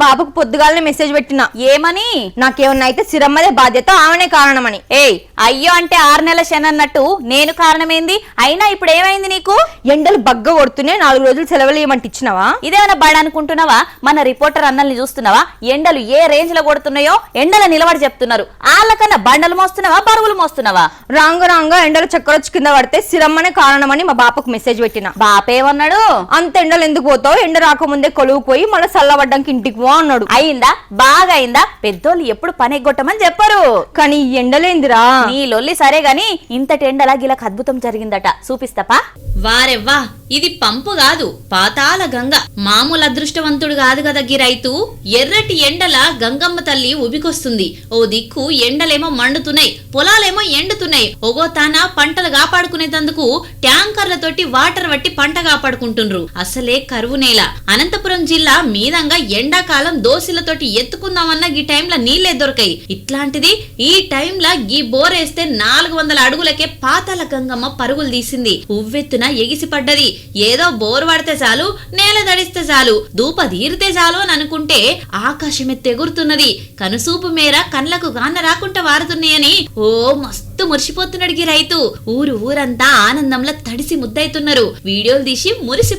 బాబుకు పొద్దుగాలనే మెసేజ్ పెట్టినా ఏమని? నాకేమన్నా అయితే సిరమ్మదే బాధ్యత, ఆమెనే కారణమని. ఏయ్ అయ్యో అంటే 6 నెలల శనన్నట్టు నేను కారణమేంది? అయినా ఇప్పుడు ఏమైంది నీకు? ఎండలు బగ్గ కొడుతూనే 4 రోజులు సెలవులు ఏమంటే ఇచ్చినావా? ఇదేమైనా బాడ అనుకుంటున్నావా? మన రిపోర్టర్ అన్నల్ని చూస్తున్నావా? ఎండలు ఏ రేంజ్ లో కొడుతున్నాయో ఎండల నిలబడి చెప్తున్నారు. వాళ్ళకన్నా బండలు మోస్తున్నావా, బరువులు మోస్తున్నావా? రాంగా ఎండలు చక్కరొచ్చి కింద పడితే సిరమ్మనే కారణమని మా బాపకు మెసేజ్ పెట్టినా. బాపేమన్నాడు? అంత ఎండలు ఎందుకు పోతావు, ఎండ రాకముందే కొలువు పోయి మళ్ళీ చల్లబడ్డానికి ఇంటికి పో అన్నాడు. అయిందా? బాగా అయిందా? పెద్దోళ్ళు ఎప్పుడు పని ఎగ్గొట్టమని చెప్పరు. కానీ ఈ ఎండలేందిరా నీ లొల్లి సరే గాని ఇంతటి ఎండలా గిలకు అద్భుతం జరిగిందట, చూపిస్తాపా. వారెవ్వా, ఇది పంపు కాదు, పాతాల గంగ. మామూలు అదృష్టవంతుడు కాదు కదా గీ రైతు. ఎర్రటి ఎండల గంగమ్మ తల్లి ఉబికొస్తుంది. ఓ దిక్కు ఎండలేమో మండుతున్నాయి, పొలాలేమో ఎండుతున్నాయి. ఒగో తాన పంటలు కాపాడుకునేందుకు ట్యాంకర్లతోటి వాటర్ వట్టి పంట కాపాడుకుంటుండ్రు. అసలే కరువు నేల. అనంతపురం జిల్లా మీదంగా ఎండాకాలం దోశలతోటి ఎత్తుకుందామన్నా ఈ టైంలో నీళ్లే దొరకాయి. ఇట్లాంటిది ఈ టైంలో గీ బోరేస్తే 400 అడుగులకే పాతాల గంగమ్మ పరుగులు తీసింది. ఉవ్వెత్తున ఎగిసిపడ్డది. ఏదో బోర్ పడితే చాలు, నేల దడిస్తే చాలు, దూప తీరితే చాలు అని అనుకుంటే ఆకాశమే తెగురుతున్నది. కనుసూపు మేర కళ్ళకు గాన్న రాకుండా వారుతున్నాయని ఓ మస్తు మురిసిపోతున్నాడు రైతు. ఊరంతా ఆనందంలో తడిసి ముద్దైతున్నారు. వీడియోలు తీసి మురిసి